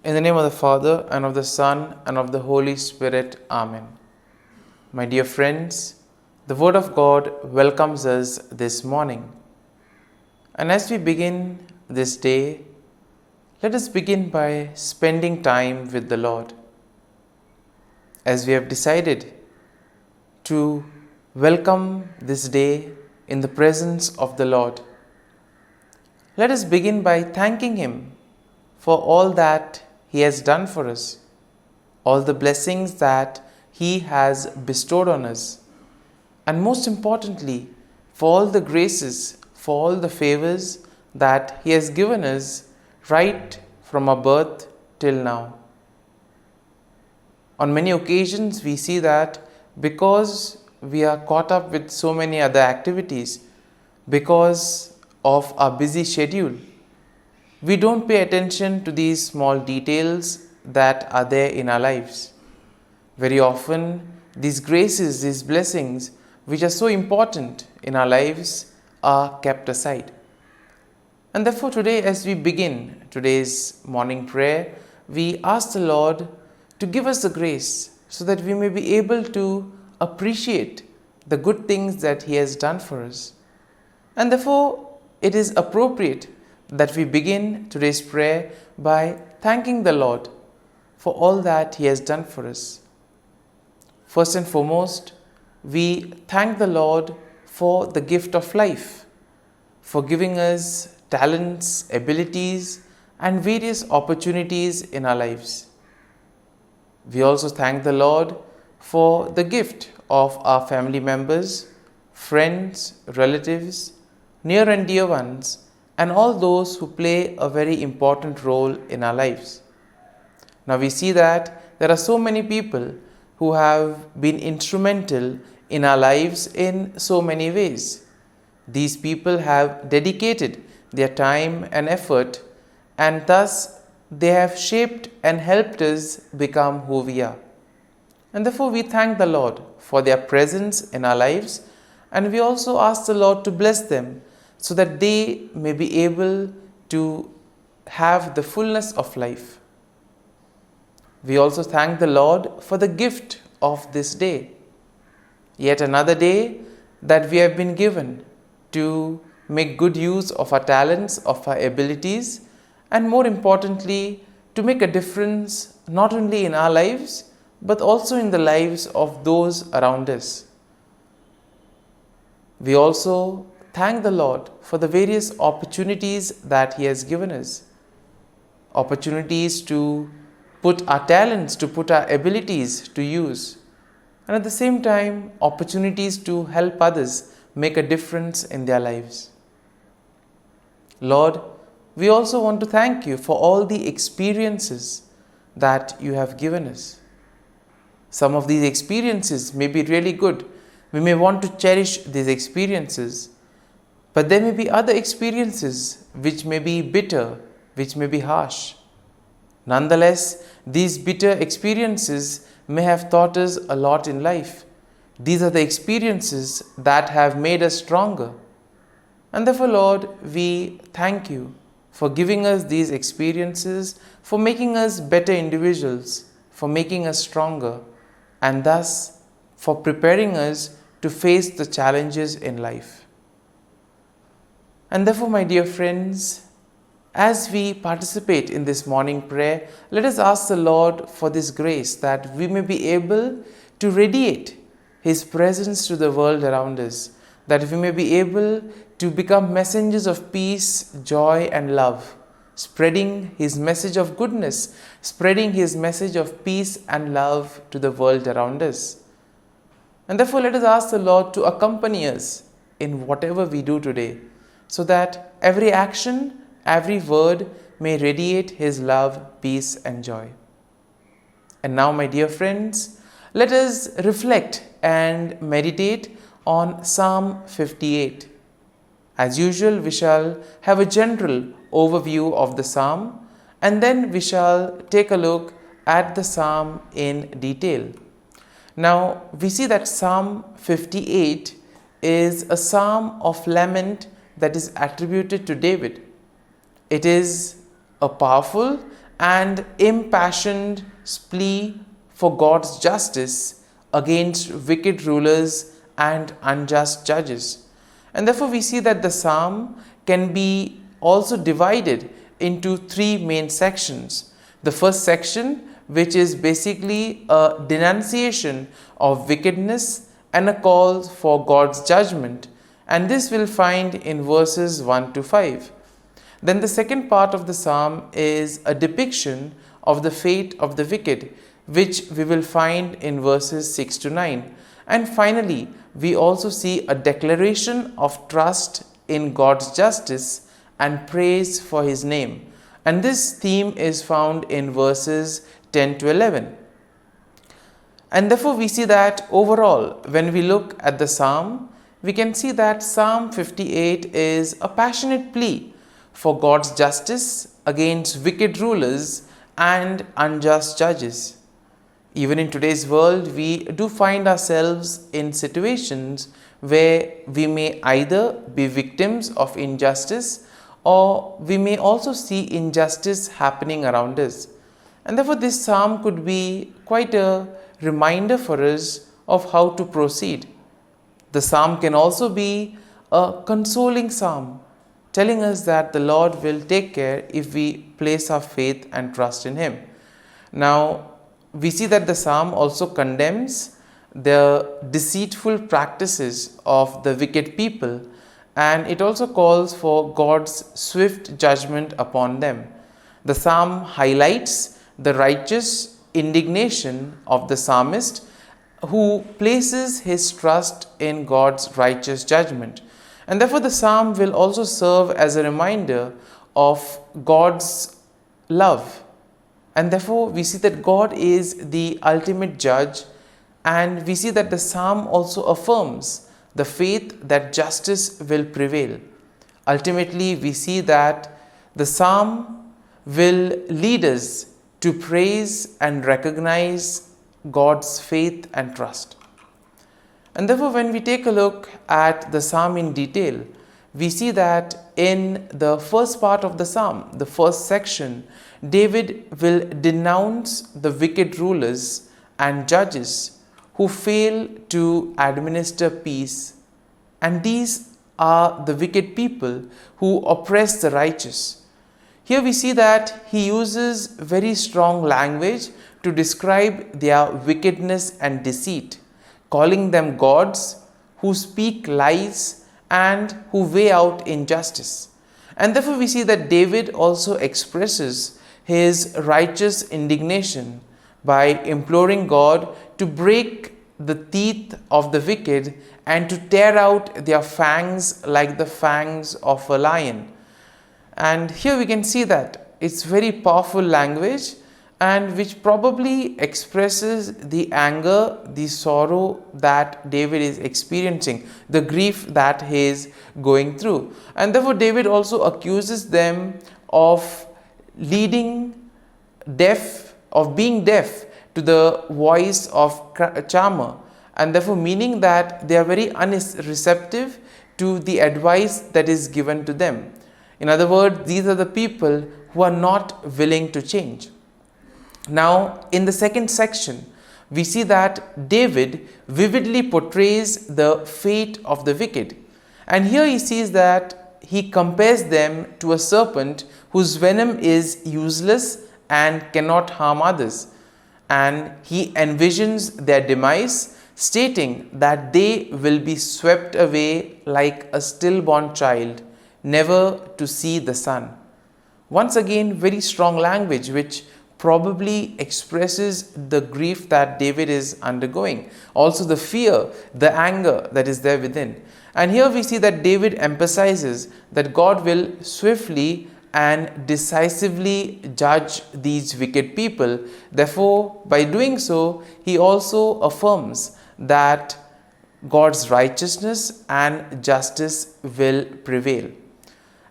In the name of the Father, and of the Son, and of the Holy Spirit. Amen. My dear friends, the Word of God welcomes us this morning. And as we begin this day, let us begin by spending time with the Lord. As we have decided to welcome this day in the presence of the Lord, let us begin by thanking Him for all that He has done for us, all the blessings that He has bestowed on us, and most importantly, for all the graces, for all the favors that He has given us right from our birth till now. On many occasions, we see that because we are caught up with so many other activities, because of our busy schedule, we don't pay attention to these small details that are there in our lives. Very often, these graces, these blessings, which are so important in our lives, are kept aside. And therefore today, as we begin today's morning prayer, we ask the Lord to give us the grace so that we may be able to appreciate the good things that He has done for us. And therefore, it is appropriate that we begin today's prayer by thanking the Lord for all that He has done for us. First and foremost, we thank the Lord for the gift of life, for giving us talents, abilities, and various opportunities in our lives. We also thank the Lord for the gift of our family members, friends, relatives, near and dear ones, and all those who play a very important role in our lives. Now we see that there are so many people who have been instrumental in our lives in so many ways. These people have dedicated their time and effort, and thus they have shaped and helped us become who we are. And therefore we thank the Lord for their presence in our lives, and we also ask the Lord to bless them so that they may be able to have the fullness of life. We also thank the Lord for the gift of this day, yet another day that we have been given to make good use of our talents, of our abilities, and more importantly, to make a difference not only in our lives, but also in the lives of those around us. We also thank the Lord for the various opportunities that He has given us. Opportunities to put our talents, to put our abilities to use. And at the same time, opportunities to help others make a difference in their lives. Lord, we also want to thank You for all the experiences that You have given us. Some of these experiences may be really good. We may want to cherish these experiences. But there may be other experiences which may be bitter, which may be harsh. Nonetheless, these bitter experiences may have taught us a lot in life. These are the experiences that have made us stronger. And therefore, Lord, we thank You for giving us these experiences, for making us better individuals, for making us stronger, and thus for preparing us to face the challenges in life. And therefore, my dear friends, as we participate in this morning prayer, let us ask the Lord for this grace that we may be able to radiate His presence to the world around us, that we may be able to become messengers of peace, joy, and love, spreading His message of goodness, spreading His message of peace and love to the world around us. And therefore, let us ask the Lord to accompany us in whatever we do today, so that every action, every word may radiate His love, peace, and joy. And now, my dear friends, let us reflect and meditate on Psalm 58. As usual, we shall have a general overview of the psalm, and then we shall take a look at the psalm in detail. Now, we see that Psalm 58 is a psalm of lament that is attributed to David. It is a powerful and impassioned plea for God's justice against wicked rulers and unjust judges. And therefore we see that the psalm can be also divided into three main sections. The first section, which is basically a denunciation of wickedness and a call for God's judgment, and this we'll find in verses 1 to 5. Then the second part of the psalm is a depiction of the fate of the wicked, which we will find in verses 6 to 9. And finally, we also see a declaration of trust in God's justice and praise for his name. And this theme is found in verses 10 to 11. And therefore we see that overall, when we look at the psalm, we can see that Psalm 58 is a passionate plea for God's justice against wicked rulers and unjust judges. Even in today's world, we do find ourselves in situations where we may either be victims of injustice or we may also see injustice happening around us. And therefore this psalm could be quite a reminder for us of how to proceed. The psalm can also be a consoling psalm, telling us that the Lord will take care if we place our faith and trust in him. Now, we see that the psalm also condemns the deceitful practices of the wicked people, and it also calls for God's swift judgment upon them. The psalm highlights the righteous indignation of the psalmist, who places his trust in God's righteous judgment. And therefore the psalm will also serve as a reminder of God's love. And therefore we see that God is the ultimate judge, and we see that the psalm also affirms the faith that justice will prevail. Ultimately we see that the psalm will lead us to praise and recognize God's faith and trust. And therefore when we take a look at the psalm in detail, we see that in the first part of the psalm, the first section, David will denounce the wicked rulers and judges who fail to administer peace. And these are the wicked people who oppress the righteous. Here we see that he uses very strong language to describe their wickedness and deceit, calling them gods who speak lies and who weigh out injustice. And therefore we see that David also expresses his righteous indignation by imploring God to break the teeth of the wicked and to tear out their fangs like the fangs of a lion. And here we can see that it's very powerful language, and which probably expresses the anger, the sorrow that David is experiencing, the grief that he is going through. And therefore David also accuses them of being deaf to the voice of charmer, and therefore meaning that they are very unreceptive to the advice that is given to them. In other words, these are the people who are not willing to change. Now, in the second section, we see that David vividly portrays the fate of the wicked. And here he sees that he compares them to a serpent whose venom is useless and cannot harm others. And he envisions their demise, stating that they will be swept away like a stillborn child, never to see the sun. Once again, very strong language which probably expresses the grief that David is undergoing. Also the fear, the anger that is there within. And here we see that David emphasizes that God will swiftly and decisively judge these wicked people. Therefore, by doing so, he also affirms that God's righteousness and justice will prevail.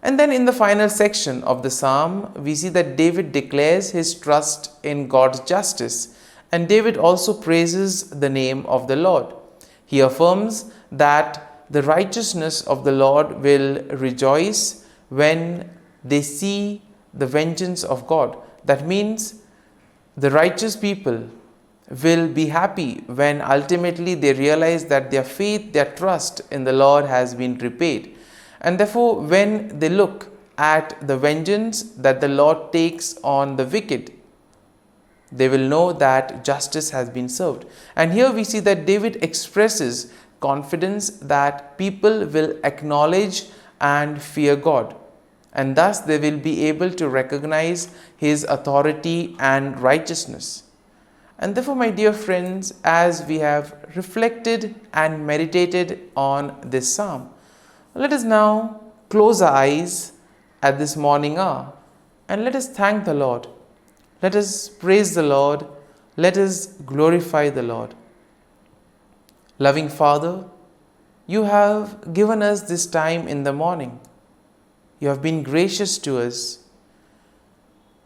And then in the final section of the psalm, we see that David declares his trust in God's justice, and David also praises the name of the Lord. He affirms that the righteousness of the Lord will rejoice when they see the vengeance of God. That means the righteous people will be happy when ultimately they realize that their faith, their trust in the Lord has been repaid. And therefore, when they look at the vengeance that the Lord takes on the wicked, they will know that justice has been served. And here we see that David expresses confidence that people will acknowledge and fear God, and thus they will be able to recognize His authority and righteousness. And therefore, my dear friends, as we have reflected and meditated on this psalm, let us now close our eyes at this morning hour and let us thank the Lord. Let us praise the Lord. Let us glorify the Lord. Loving Father, you have given us this time in the morning. You have been gracious to us.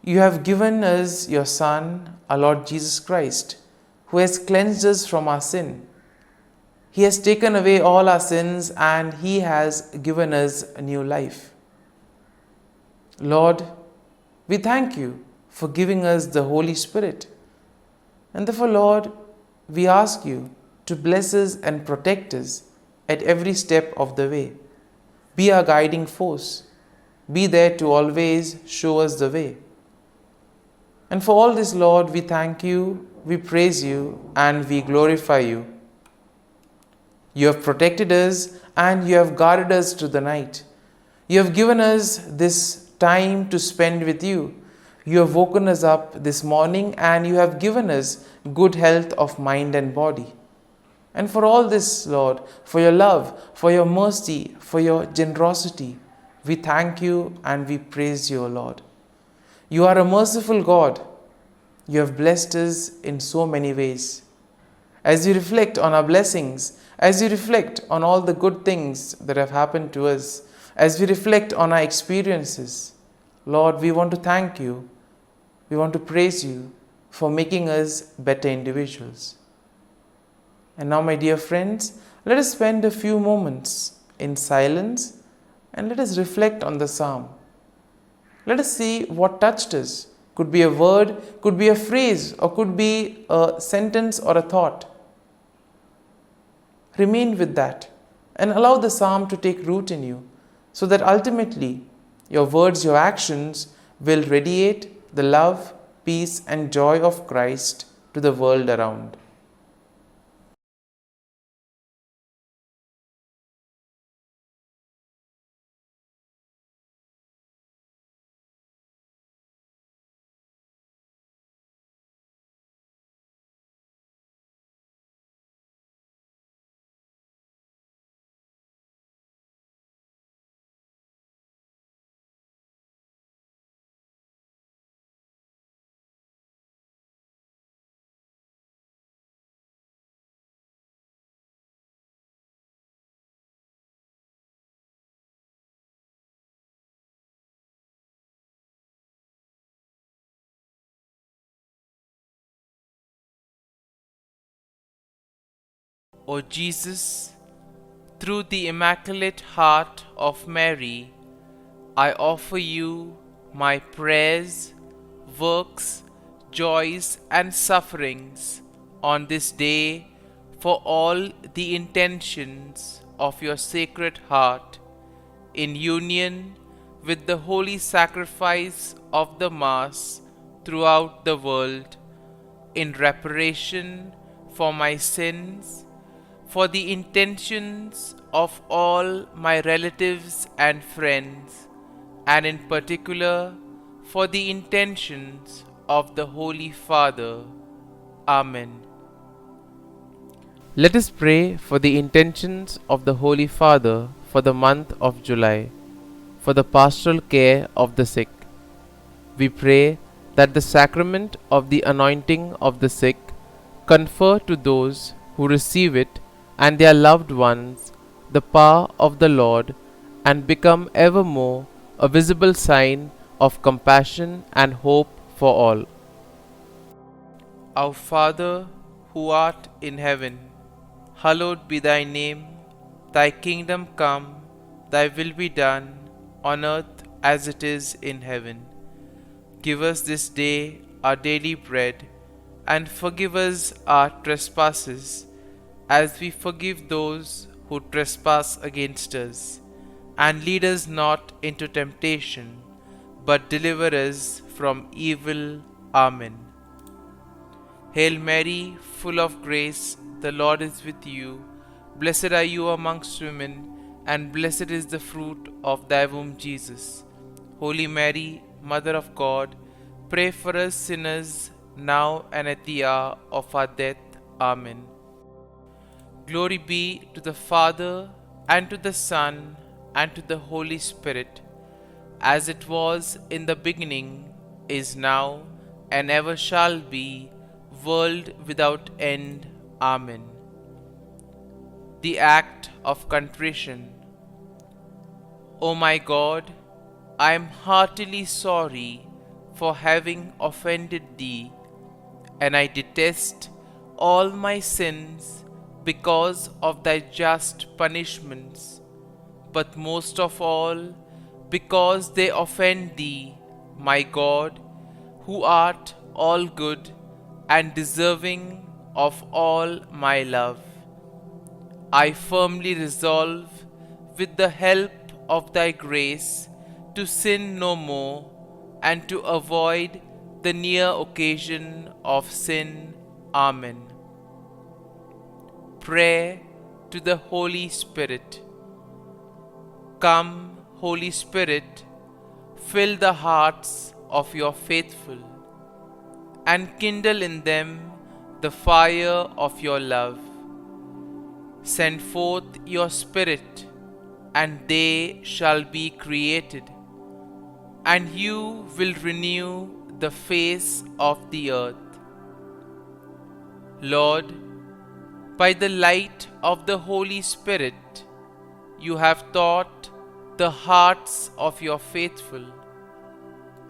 You have given us your Son, our Lord Jesus Christ, who has cleansed us from our sin. He has taken away all our sins and He has given us a new life. Lord, we thank you for giving us the Holy Spirit. And therefore, Lord, we ask you to bless us and protect us at every step of the way. Be our guiding force. Be there to always show us the way. And for all this, Lord, we thank you, we praise you, and we glorify you. You have protected us and you have guarded us through the night. You have given us this time to spend with you. You have woken us up this morning and you have given us good health of mind and body. And for all this, Lord, for your love, for your mercy, for your generosity, we thank you and we praise you, O Lord. You are a merciful God. You have blessed us in so many ways. As you reflect on our blessings, as you reflect on all the good things that have happened to us, as we reflect on our experiences, Lord, we want to thank you. We want to praise you for making us better individuals. And now, my dear friends, let us spend a few moments in silence and let us reflect on the psalm. Let us see what touched us. Could be a word, could be a phrase, or could be a sentence or a thought. Remain with that and allow the psalm to take root in you so that ultimately your words, your actions will radiate the love, peace, and joy of Christ to the world around. O Jesus, through the Immaculate Heart of Mary, I offer you my prayers, works, joys, and sufferings on this day for all the intentions of your Sacred Heart, in union with the holy sacrifice of the Mass throughout the world, in reparation for my sins, for the intentions of all my relatives and friends, and in particular for the intentions of the Holy Father. Amen. Let us pray for the intentions of the Holy Father for the month of July, for the pastoral care of the sick. We pray that the sacrament of the anointing of the sick confer to those who receive it and their loved ones the power of the Lord, and become evermore a visible sign of compassion and hope for all. Our Father, who art in heaven, hallowed be thy name. Thy kingdom come, thy will be done, on earth as it is in heaven. Give us this day our daily bread, and forgive us our trespasses, as we forgive those who trespass against us. And lead us not into temptation, but deliver us from evil. Amen. Hail Mary, full of grace, the Lord is with you. Blessed are you amongst women, and blessed is the fruit of thy womb, Jesus. Holy Mary, Mother of God, pray for us sinners, now and at the hour of our death. Amen. Glory be to the Father, and to the Son, and to the Holy Spirit, as it was in the beginning, is now, and ever shall be, world without end. Amen. The Act of Contrition. O my God, I am heartily sorry for having offended Thee, and I detest all my sins because of Thy just punishments, but most of all because they offend Thee, my God, who art all good and deserving of all my love. I firmly resolve, with the help of Thy grace, to sin no more, and to avoid the near occasion of sin. Amen. Prayer to the Holy Spirit. Come, Holy Spirit, fill the hearts of your faithful, and kindle in them the fire of your love. Send forth your Spirit, and they shall be created, and you will renew the face of the earth. Lord, by the light of the Holy Spirit, you have taught the hearts of your faithful.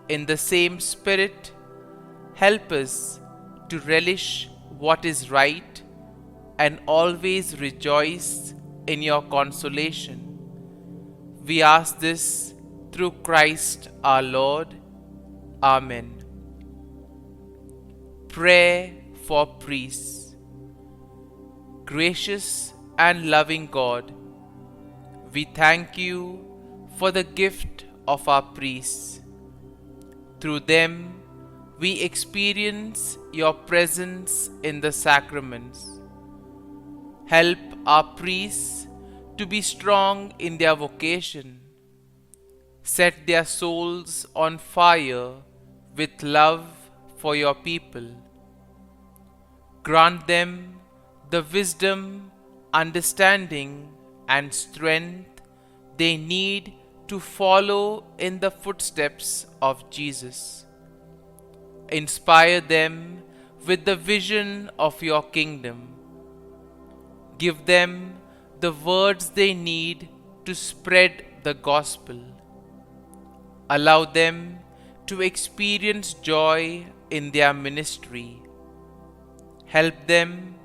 In the same Spirit, help us to relish what is right and always rejoice in your consolation. We ask this through Christ our Lord. Amen. Prayer for priests. Gracious and loving God, we thank you for the gift of our priests. Through them, we experience your presence in the sacraments. Help our priests to be strong in their vocation. Set their souls on fire with love for your people. Grant them the wisdom, understanding, and strength they need to follow in the footsteps of Jesus. Inspire them with the vision of your kingdom. Give them the words they need to spread the gospel. Allow them to experience joy in their ministry. Help them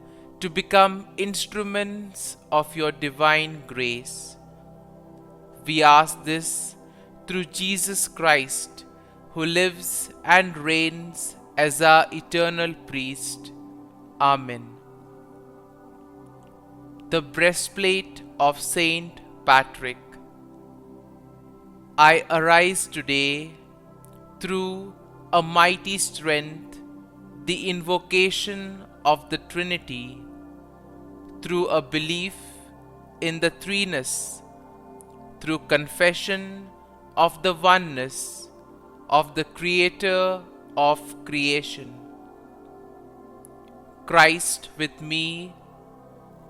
to become instruments of your divine grace. We ask this through Jesus Christ, who lives and reigns as our eternal priest. Amen. The breastplate of Saint Patrick. I arise today through a mighty strength, the invocation of the Trinity, through a belief in the threeness, through confession of the oneness of the Creator of creation. Christ with me,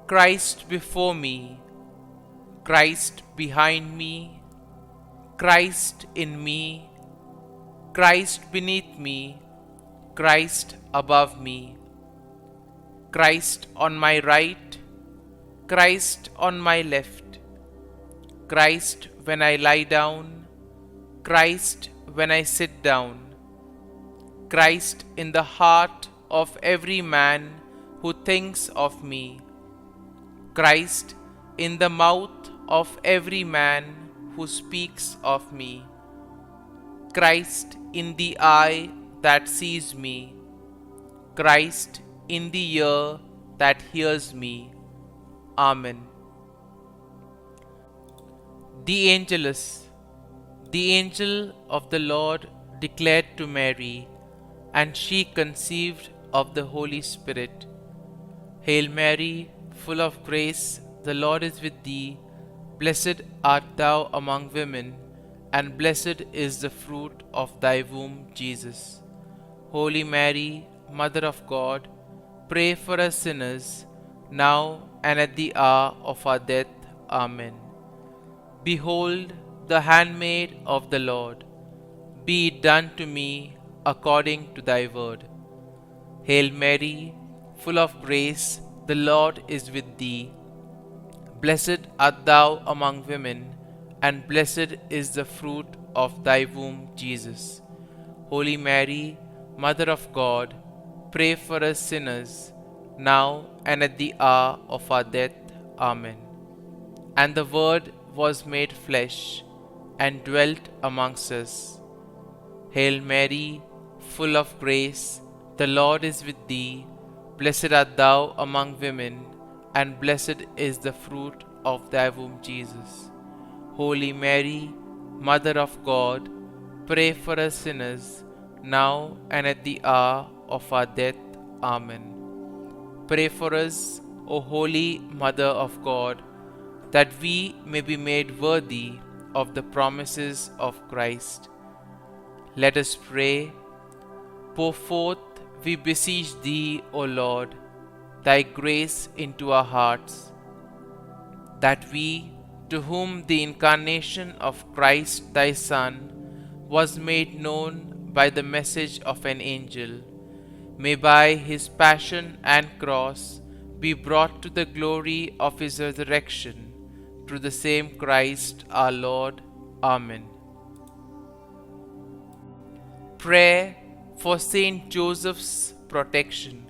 Christ before me, Christ behind me, Christ in me, Christ beneath me, Christ above me, Christ on my right, Christ on my left, Christ when I lie down, Christ when I sit down, Christ in the heart of every man who thinks of me, Christ in the mouth of every man who speaks of me, Christ in the eye that sees me, Christ in the ear that hears me. Amen. The Angelus. The angel of the Lord declared to Mary, and she conceived of the Holy Spirit. Hail Mary, full of grace, the Lord is with thee. Blessed art thou among women, and blessed is the fruit of thy womb, Jesus. Holy Mary, Mother of God, pray for us sinners, now and at the hour of our death. Amen. Behold, the handmaid of the Lord. Be it done to me according to thy word. Hail Mary, full of grace, the Lord is with thee. Blessed art thou among women, and blessed is the fruit of thy womb, Jesus. Holy Mary, Mother of God, pray for us sinners, now and at the hour of our death. Amen. And the Word was made flesh, and dwelt amongst us. Hail Mary, full of grace, the Lord is with thee. Blessed art thou among women, and blessed is the fruit of thy womb, Jesus. Holy Mary, Mother of God, pray for us sinners, now and at the hour of our death. Amen. Pray for us, O Holy Mother of God, that we may be made worthy of the promises of Christ. Let us pray. Pour forth, we beseech thee, O Lord, thy grace into our hearts, that we, to whom the incarnation of Christ thy Son was made known by the message of an angel, may by his passion and cross be brought to the glory of his resurrection, through the same Christ our Lord. Amen. Prayer for Saint Joseph's protection.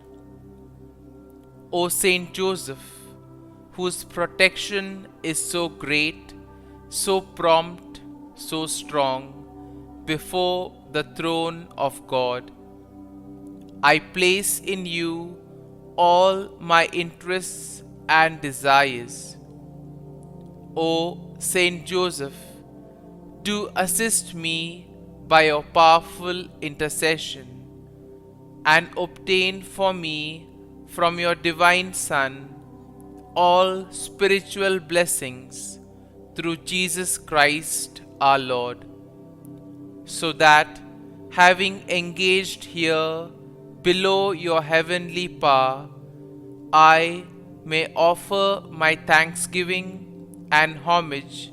O Saint Joseph, whose protection is so great, so prompt, so strong, before the throne of God, I place in you all my interests and desires. O Saint Joseph, do assist me by your powerful intercession, and obtain for me from your divine Son all spiritual blessings through Jesus Christ our Lord, so that, having engaged here below your heavenly power, I may offer my thanksgiving and homage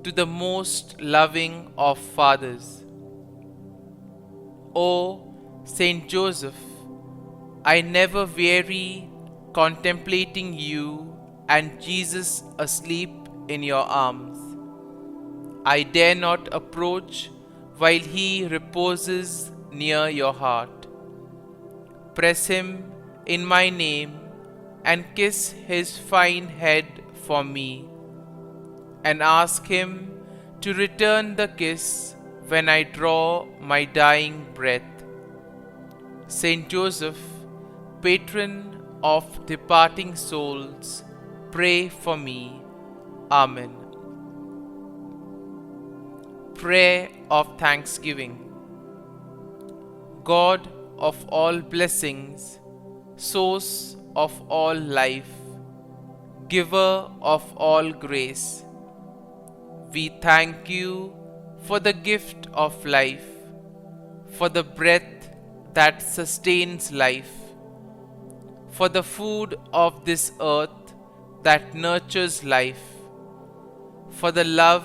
to the most loving of fathers. O Saint Joseph, I never weary contemplating you and Jesus asleep in your arms. I dare not approach while he reposes near your heart. Press him in my name and kiss his fine head for me, and ask him to return the kiss when I draw my dying breath. Saint Joseph, patron of departing souls, pray for me. Amen. Prayer of Thanksgiving. God of all blessings, source of all life, giver of all grace, we thank you for the gift of life, for the breath that sustains life, for the food of this earth that nurtures life, for the love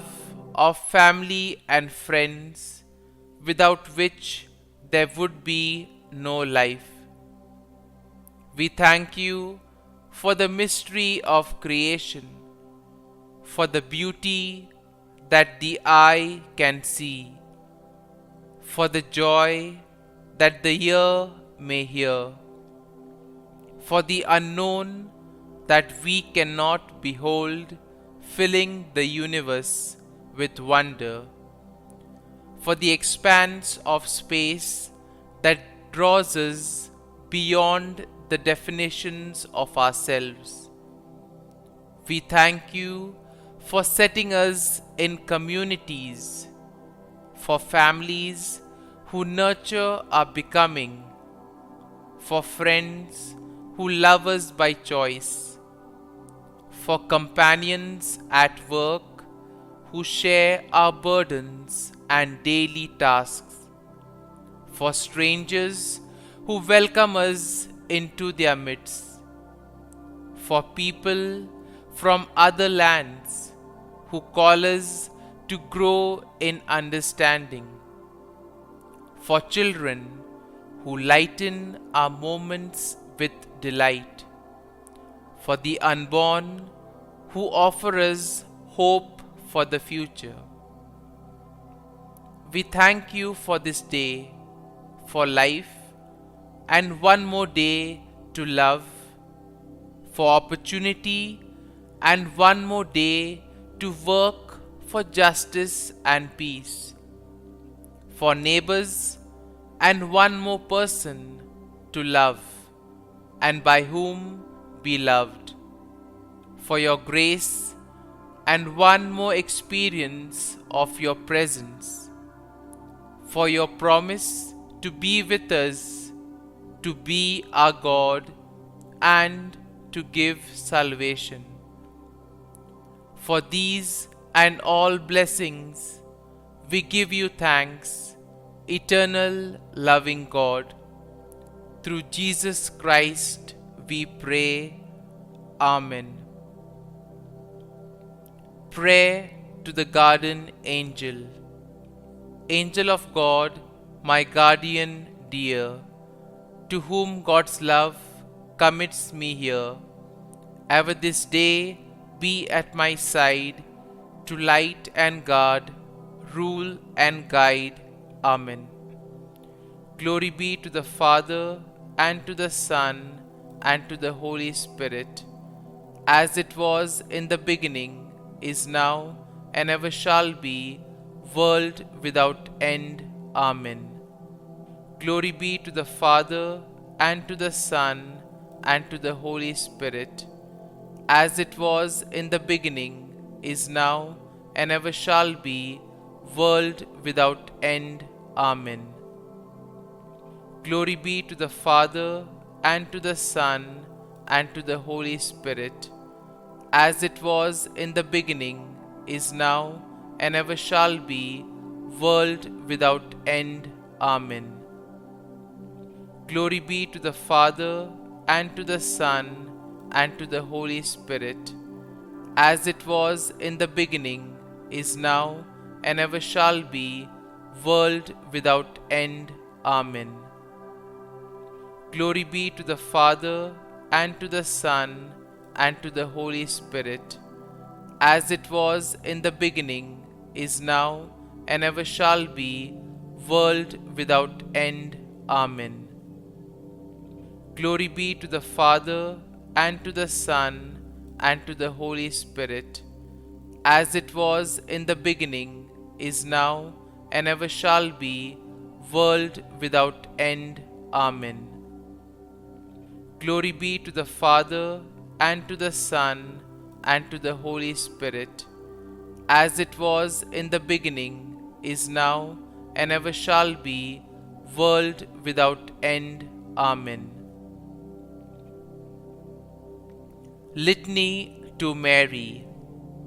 of family and friends, without which there would be no life. We thank you for the mystery of creation, for the beauty that the eye can see, for the joy that the ear may hear, for the unknown that we cannot behold, filling the universe with wonder, for the expanse of space that draws us beyond the definitions of ourselves. We thank you for setting us in communities, for families who nurture our becoming, for friends who love us by choice, for companions at work who share our burdens and daily tasks, for strangers who welcome us into their midst, for people from other lands who call us to grow in understanding, for children who lighten our moments with delight, for the unborn who offer us hope for the future. We thank you for this day, for life, and one more day to love, for opportunity, and one more day to work for justice and peace, for neighbors, and one more person to love, and by whom be loved, for your grace, and one more experience of your presence, for your promise to be with us, to be our God, and to give salvation. For these and all blessings, we give you thanks, eternal loving God. Through Jesus Christ we pray. Amen. Prayer to the Guardian Angel. Angel of God, my guardian dear, to whom God's love commits me here, ever this day be at my side, to light and guard, rule and guide. Amen. Glory be to the Father, and to the Son, and to the Holy Spirit, as it was in the beginning, is now, and ever shall be, world without end. Amen. Glory be to the Father, and to the Son, and to the Holy Spirit, as it was in the beginning, is now, and ever shall be, world without end. Amen. Glory be to the Father, and to the Son, and to the Holy Spirit, as it was in the beginning, is now, and ever shall be, world without end. Amen. Glory be to the Father, and to the Son, and to the Holy Spirit, as it was in the beginning, is now, and ever shall be, world without end. Amen. Glory be to the Father, and to the Son, and to the Holy Spirit, as it was in the beginning, is now, and ever shall be, world without end. Amen. Glory be to the Father, and to the Son, and to the Holy Spirit, as it was in the beginning, is now, and ever shall be, world without end. Amen. Glory be to the Father, and to the Son, and to the Holy Spirit, as it was in the beginning, is now, and ever shall be, world without end. Amen. Litany to Mary,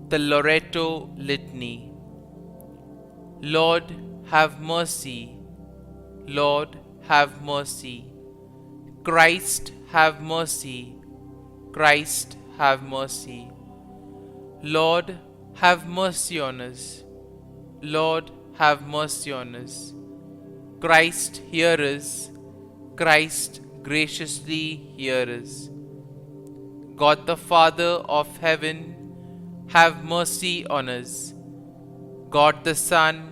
the Loreto Litany. Lord, have mercy. Lord, have mercy. Christ, have mercy. Christ, have mercy. Lord, have mercy on us. Lord, have mercy on us. Christ, hear us. Christ, graciously hear us. God the Father of heaven, have mercy on us. God the Son,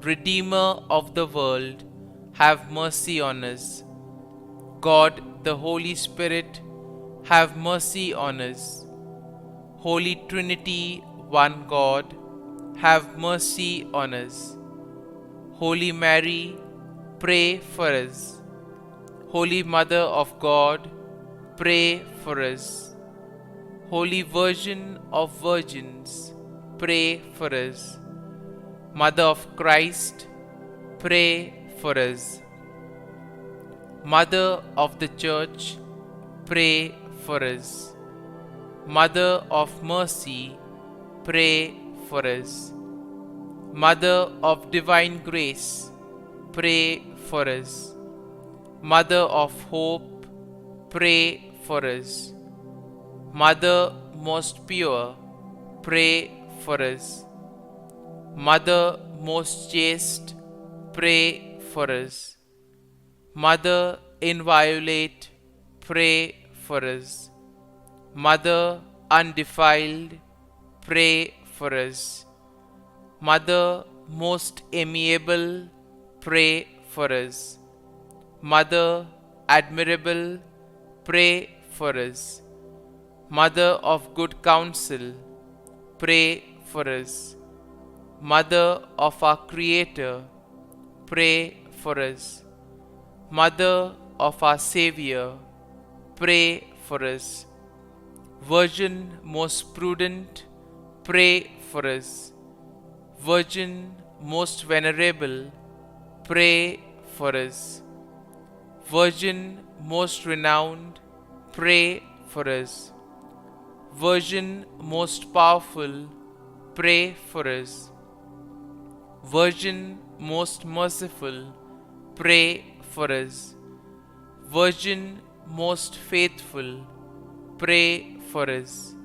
Redeemer of the world, have mercy on us. God the Holy Spirit, have mercy on us. Holy Trinity, one God, have mercy on us. Holy Mary, pray for us. Holy Mother of God, pray for us. Holy Virgin of Virgins, pray for us. Mother of Christ, pray for us. Mother of the Church, pray for us. Mother of Mercy, pray for us. Mother of Divine Grace, pray for us. Mother of Hope, pray for us. Mother most pure, pray for us. Mother most chaste, pray for us. Mother inviolate, pray for us. Mother undefiled, pray for us. Mother most amiable, pray for us. Mother admirable, pray for us. Mother of good counsel, pray for us. Mother of our Creator, pray for us. Mother of our Savior, pray for us. Virgin most prudent, pray for us. Virgin most venerable, pray for us. Virgin most renowned, pray for us. Virgin most powerful, pray for us. Virgin most merciful, pray for us. Virgin most faithful, pray for us.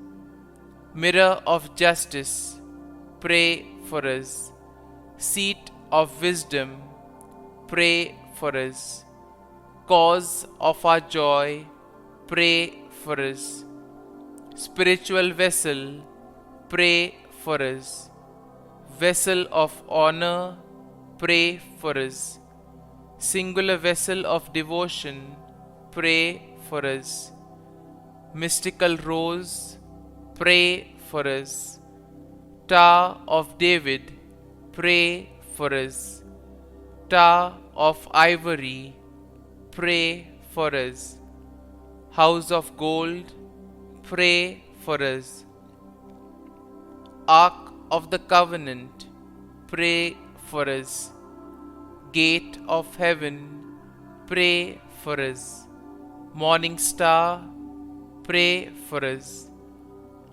Mirror of justice, pray for us. Seat of wisdom, pray for us. Cause of our joy, pray for us. Spiritual vessel, pray for us. Vessel of honor, pray for us. Singular vessel of devotion, pray for us. Mystical rose, pray for us. Tower of David, pray for us. Tower of ivory, pray for us. House of gold, pray for us. Ark of the Covenant, pray for us. Gate of heaven, pray for us. Morning star, pray for us.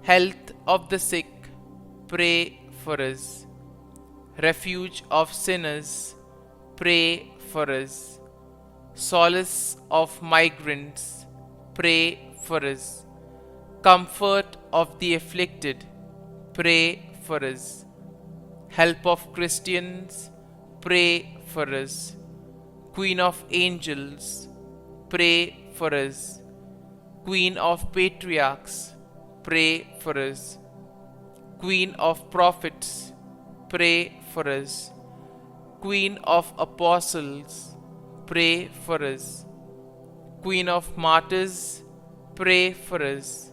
Health of the sick, pray for us. Refuge of sinners, pray for us. Solace of migrants, pray for us. Comfort of the afflicted, pray for us. Help of Christians, pray for us. Queen of angels, pray for us. Queen of patriarchs, pray for us. Queen of prophets, pray for us. Queen of apostles, pray for us. Queen of martyrs, pray for us.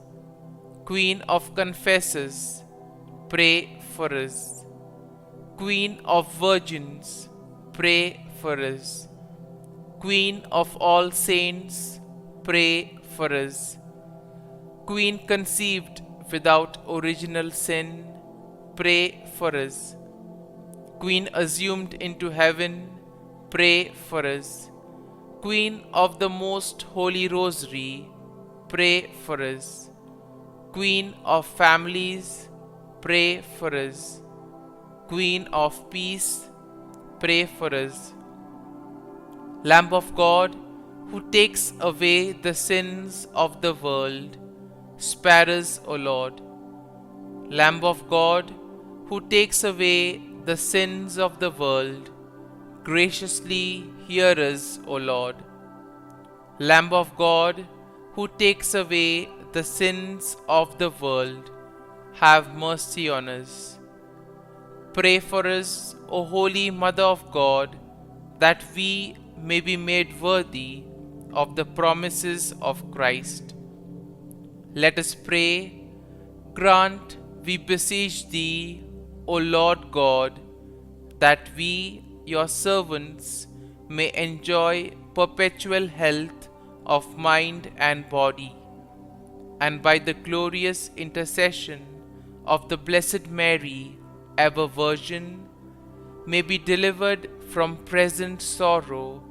Queen of confessors, pray for us. Queen of virgins, pray for us. Queen of all saints, pray for us. Queen conceived without original sin, pray for us. Queen assumed into heaven, pray for us. Queen of the most holy rosary, pray for us. Queen of families, pray for us. Queen of peace, pray for us. Lamb of God, who takes away the sins of the world, spare us, O Lord. Lamb of God, who takes away the sins of the world, graciously hear us, O Lord. Lamb of God, who takes away the sins of the world, have mercy on us. Pray for us, O Holy Mother of God, that we may be made worthy of the promises of Christ. Let us pray. Grant, we beseech Thee, O Lord God, that we, your servants may enjoy perpetual health of mind and body, and by the glorious intercession of the Blessed Mary, ever Virgin, may be delivered from present sorrow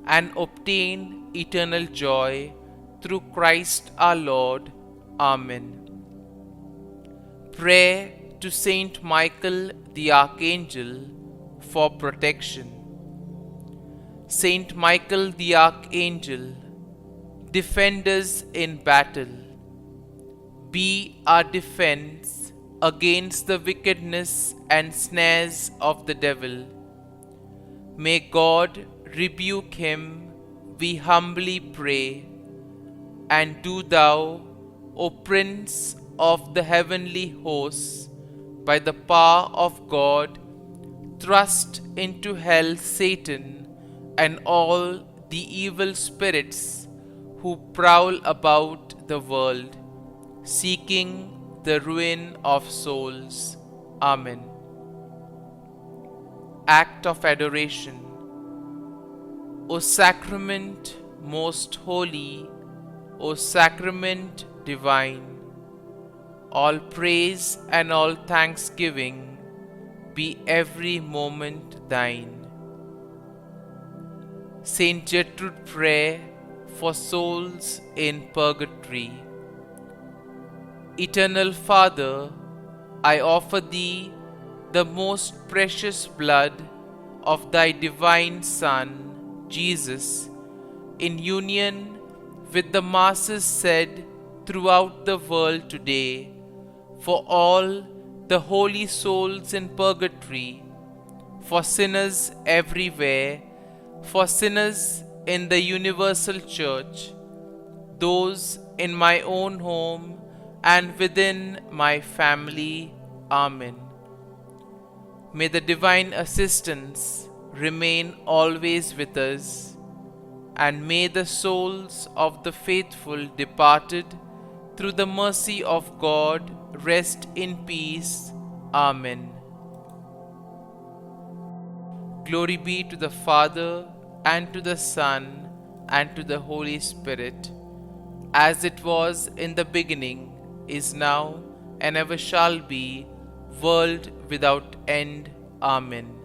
and obtain eternal joy through Christ our Lord. Amen. Prayer to Saint Michael the Archangel for protection. Saint Michael the Archangel, defend us in battle. Be our defense against the wickedness and snares of the devil. May God rebuke him, we humbly pray. And do thou, O Prince of the heavenly hosts, by the power of God, thrust into hell Satan and all the evil spirits who prowl about the world, seeking the ruin of souls. Amen. Act of Adoration. O Sacrament most holy, O Sacrament divine, all praise and all thanksgiving be every moment thine. Saint Gertrude Prayer for souls in purgatory. Eternal Father, I offer Thee the most precious blood of Thy divine Son, Jesus, in union with the masses said throughout the world today, for all the holy souls in purgatory, for sinners everywhere, for sinners in the universal church, those in my own home and within my family. Amen. May the divine assistance remain always with us, and may the souls of the faithful departed through the mercy of God rest in peace. Amen. Glory be to the Father, and to the Son, and to the Holy Spirit, as it was in the beginning, is now, and ever shall be, world without end. Amen.